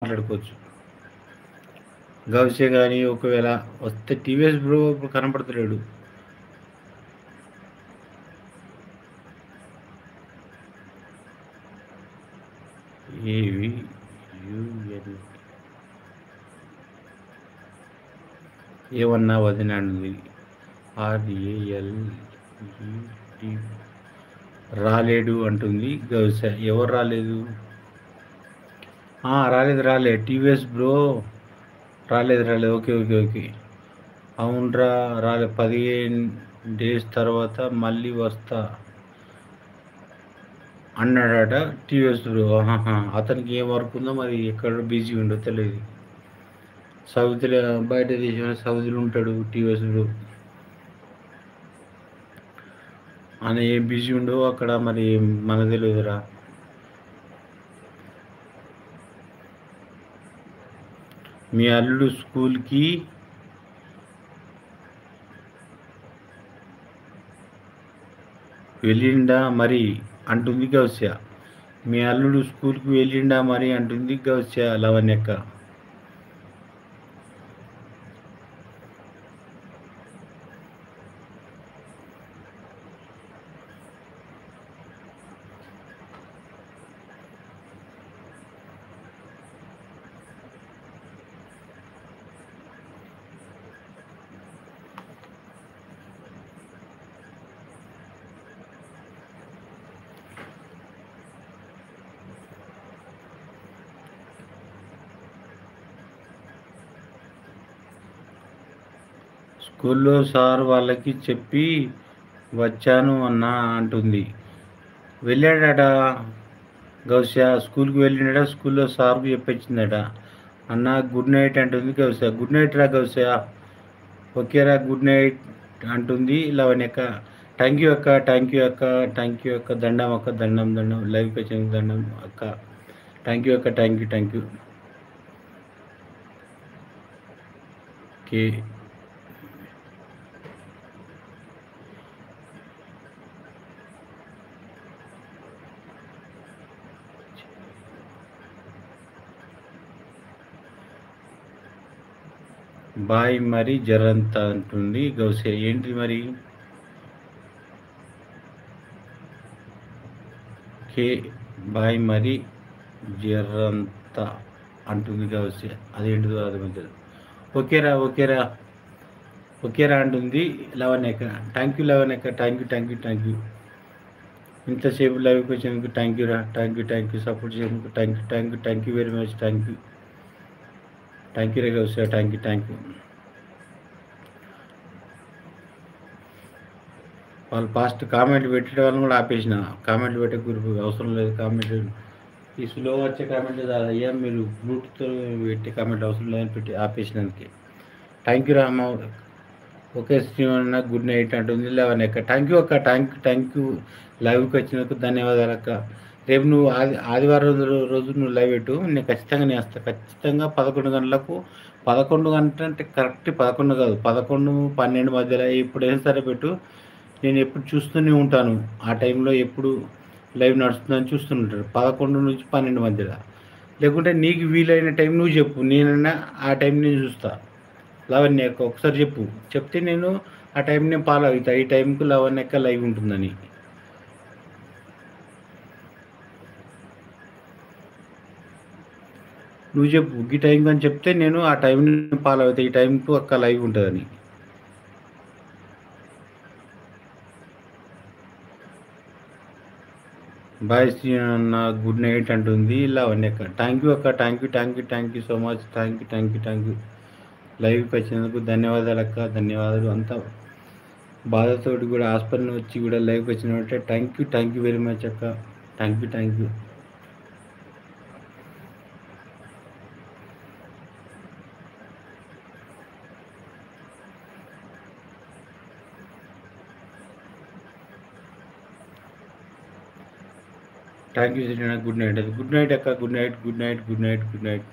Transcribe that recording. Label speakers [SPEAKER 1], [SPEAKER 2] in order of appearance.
[SPEAKER 1] మాట్లాడుకోవచ్చు. గౌసే గాని ఒకవేళ వస్తే టీవీఎస్ బ్రో ఇప్పుడు కనపడతలేడు. ఏవి యుఎన్ ఏమన్నా వదిన అంది. RALET రాలేడు అంటుంది గౌసే. ఎవరు రాలేదు? రాలేదు. టీవీఎస్ బ్రో రాలేదు. ఓకే. అవునరా రాలేదు. 15 డేస్ తర్వాత మళ్ళీ వస్తా అన్నాడట టీవీఎస్ బ్రో. అతనికి ఏం వర్క్ ఉందో మరి, ఎక్కడ బిజీ ఉండో తెలియదు. సౌదీలో, బయట దేశంలో సౌదీలో ఉంటాడు టీవీఎస్ బ్రో. ఆయన ఏం బిజీ ఉండో అక్కడ మరి మనకు తెలియదురా. మీ అల్లుడు స్కూల్కి వెళ్ళిండా మరి అంటుంది గౌస్య. మీ అల్లుడు స్కూల్కి వెళ్ళిండా మరి అంటుంది గౌస్య లవణ్యక్క. స్కూల్లో సార్ వాళ్ళకి చెప్పి వచ్చాను అన్నా అంటుంది. వెళ్ళాడట గౌస్య, స్కూల్కి వెళ్ళినాడ. స్కూల్లో సార్కు చెప్పొచ్చిందట. అన్న గుడ్ నైట్ అంటుంది గౌస్య. గుడ్ నైట్ రా గౌస్య. ఓకేరా గుడ్ నైట్ అంటుంది లవణ్యక్క. థ్యాంక్ యూ అక్క. దండం అక్క, దండం. లైవ్కి వచ్చినందుకు దండం అక్క. థ్యాంక్ యూ అక్క. Thank you. ఓకే. బాయ్ మరి జరంత అంటుంది గౌసే. ఏంటి మరి? కే బాయ్ మరి జరంత అంటుంది గౌసే. అదేంటిదో అర్థమవుతుంది. ఓకేరా అంటుంది లవణ్యక్క. థ్యాంక్ యూ లవణ్యక్క. Thank you. ఇంతసేపు లైవ్కి వచ్చినందుకు థ్యాంక్ యూ రా. Thank you. సపోర్ట్ చేసినందుకు thank you very much. Thank you రే గౌసే. Thank you. వాళ్ళు ఫాస్ట్ కామెంట్ పెట్టే వాళ్ళని కూడా ఆపేసిన. కామెంట్ పెట్టే గ్రూప్ అవసరం లేదు. కామెంట్ ఈ స్లో వచ్చే కామెంట్ అయ్యా మీరు బ్లూటూత్తో పెట్టే కామెంట్ అవసరం లేదని పెట్టి ఆపేసినందుకే. థ్యాంక్ యూ రామ్మ. ఓకే శ్రీమన్న గుడ్ నైట్ అంటుంది లవణ్యక్క. Thank you. లైవ్కి వచ్చినందుకు ధన్యవాదాలు అక్క. రేపు నువ్వు ఆదివారం రోజు నువ్వు లైవ్ పెట్టు. నేను ఖచ్చితంగా వస్తాను. ఖచ్చితంగా 11 గంటలకు. 11 గంటలు అంటే కరెక్ట్ 11 కాదు, 11, 12 మధ్యలో ఎప్పుడైనా సరే పెట్టు. నేను ఎప్పుడు చూస్తూనే ఉంటాను. ఆ టైంలో ఎప్పుడు లైవ్ నడుస్తుందని చూస్తుంటారు. 11 నుంచి 12 మధ్యలో. లేకుంటే నీకు వీలైన టైం నువ్వు చెప్పు, నేనన్నా ఆ టైం నేను చూస్తా. లవణ్యక్క ఒకసారి చెప్తే నేను ఆ టైం నేను ఫాలో అవుతా. ఈ టైంకు లవణ్యక్క లైవ్ ఉంటుందని నువ్వు చెప్పు. ఈ టైంకి అని చెప్తే నేను ఆ టైంని ఫాలో అవుతా. ఈ టైంకు అక్క లైవ్ ఉంటుందని. బాయ్ అన్న గుడ్ నైట్ అంటుంది లవణ్యక్క. థ్యాంక్ యూ అక్క. Thank you so much. Thank you. లైవ్కి వచ్చినందుకు ధన్యవాదాలు అక్క. ధన్యవాదాలు. అంతా బాధతోటి కూడా హాస్పిటల్ వచ్చి కూడా లైవ్కి వచ్చినట్టే థ్యాంక్ యూ వెరీ మచ్ అక్క. Thank you. Thank you Sreena. Good night అక్క. Good night.